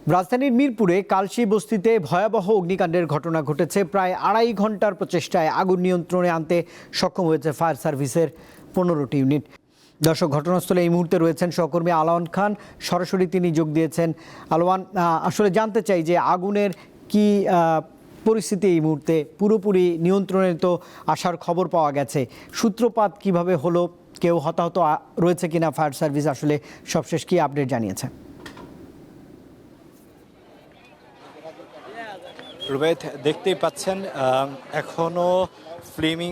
রাজধানীর মিরপুরে কালশী বস্তিতে ভয়াবহ অগ্নিকাণ্ডের ঘটনা ঘটেছে। প্রায় 2.5 ঘন্টার প্রচেষ্টায় আগুন নিয়ন্ত্রণে আনতে সক্ষম হয়েছে ফায়ার সার্ভিসের 15টি ইউনিট। দর্শক, ঘটনাস্থলে এই মুহূর্তে রয়েছেন সহকর্মী আলোয়ান খান, সরাসরি তিনি যোগ দিয়েছেন। আলোয়ান, আসলে জানতে চাই যে আগুনের কি পরিস্থিতি এই মুহূর্তে? পুরোপুরি নিয়ন্ত্রণে তো আসার খবর পাওয়া গেছে, সূত্রপাত কিভাবে হলো, কেউ হতাহত রয়েছে কিনা, ফায়ার সার্ভিস আসলে সবশেষ কি আপডেট জানিয়েছে? রুবেদ, দেখতেই পাচ্ছেন এখনো ফ্লেমিং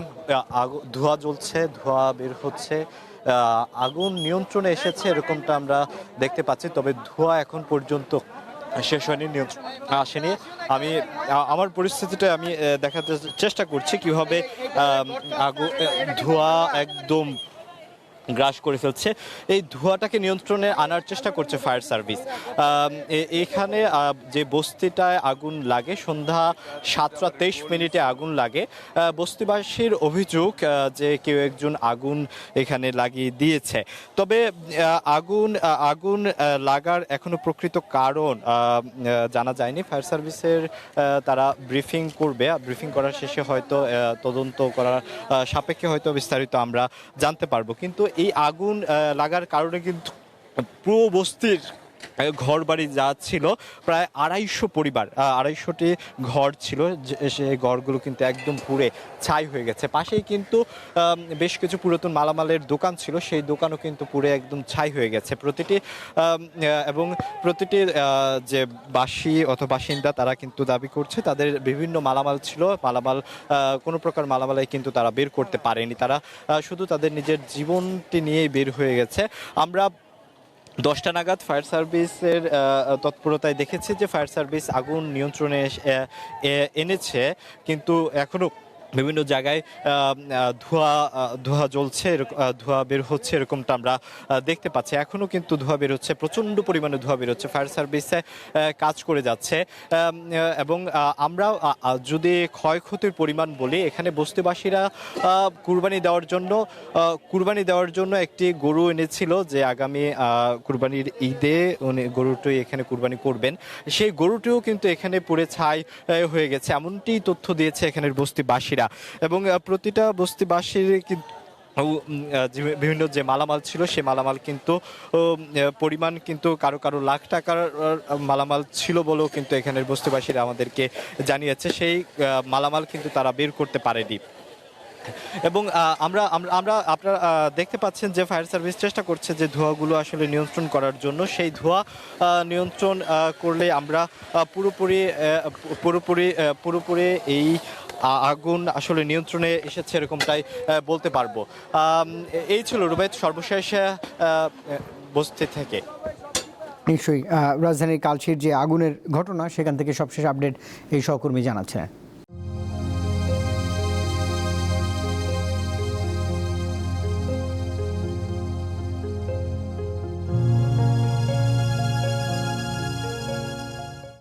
ধোঁয়া জ্বলছে, ধোঁয়া বের হচ্ছে। আগুন নিয়ন্ত্রণে এসেছে এরকমটা আমরা দেখতে পাচ্ছি, তবে ধোঁয়া এখন পর্যন্ত শেষ হয়নি, নিয়ন্ত্রণ আসেনি। আমি আমার পরিস্থিতিটা আমি দেখাতে চেষ্টা করছি কিভাবে ধোঁয়া একদম গ্রাস করে ফেলছে। এই ধোঁয়াটাকে নিয়ন্ত্রণে আনার চেষ্টা করছে ফায়ার সার্ভিস। এখানে যে বস্তিটায় আগুন লাগে সন্ধ্যা 7টা 23 আগুন লাগে। বস্তিবাসীর অভিযোগ যে কেউ একজন আগুন এখানে লাগিয়ে দিয়েছে। তবে আগুন লাগার এখনো প্রকৃত কারণ জানা যায়নি। ফায়ার সার্ভিসের তারা ব্রিফিং করবে, ব্রিফিং করার শেষে হয়তো তদন্ত করার সাপেক্ষে হয়তো বিস্তারিত আমরা জানতে পারবো। কিন্তু এই আগুন লাগার কারণে কিন্তু পুরো বস্তির ঘর বাড়ি যা ছিল, প্রায় 250 পরিবার, 250টি ঘর ছিল, সেই ঘরগুলো কিন্তু একদম পুড়ে ছাই হয়ে গেছে। পাশেই কিন্তু বেশ কিছু পুরাতন মালামালের দোকান ছিল, সেই দোকানও কিন্তু পুড়ে একদম ছাই হয়ে গেছে। প্রতিটি যে বাসী অথবা বাসিন্দা তারা কিন্তু দাবি করছে তাদের বিভিন্ন মালামাল ছিল, কোনো প্রকার মালামালাই কিন্তু তারা বের করতে পারেনি। তারা শুধু তাদের নিজের জীবনটি নিয়েই বের হয়ে গেছে। আমরা 10টা নাগাদ ফায়ার সার্ভিসের তৎপরতায় দেখেছি যে ফায়ার সার্ভিস আগুন নিয়ন্ত্রণে এনেছে, কিন্তু এখনো বিভিন্ন জায়গায় ধোঁয়া জ্বলছে, ধোঁয়া বের হচ্ছে, এরকমটা আমরা দেখতে পাচ্ছি। এখনো কিন্তু ধোঁয়া বের হচ্ছে, প্রচণ্ড পরিমাণে ধোঁয়া বের হচ্ছে। ফায়ার সার্ভিসে কাজ করে যাচ্ছে। এবং আমরা যদি ক্ষয়ক্ষতির পরিমাণ বলি, এখানে বস্তিবাসীরা কুরবানি দেওয়ার জন্য একটি গরু এনেছিল, যে আগামী কুরবানির ঈদে উনি গরুটি এখানে কুরবানি করবেন। সেই গরুটিও কিন্তু এখানে পুড়ে ছাই হয়ে গেছে, এমনটি তথ্য দিয়েছে এখানের বস্তিবাসীরা। এবং প্রতিটা বস্তিবাসীর কিন্তু বিভিন্ন যে মালামাল ছিল সেই মালামাল কিন্তু পরিমাণ কিন্তু কারো লাখ টাকার মালামাল ছিল বলেও কিন্তু এখানের বস্তিবাসীরা আমাদেরকে জানিয়েছে। সেই মালামাল কিন্তু তারা বের করতে পারেনি। এবং আপনারা দেখতে পাচ্ছেন যে ফায়ার সার্ভিস চেষ্টা করছে যে ধোঁয়াগুলো আসলে নিয়ন্ত্রণ করার জন্য। সেই ধোঁয়া নিয়ন্ত্রণ করলে আমরা পুরোপুরি এই আগুন আসলে নিয়ন্ত্রণে এসেছে এরকমটাই বলতে পারবো। এই ছিল রুবেদ সর্বশেষ বস্তি থেকে। নিশ্চয়ই রাজধানীর কালশীর যে আগুনের ঘটনা, সেখান থেকে সবশেষ আপডেট এই সহকর্মী জানাচ্ছেন।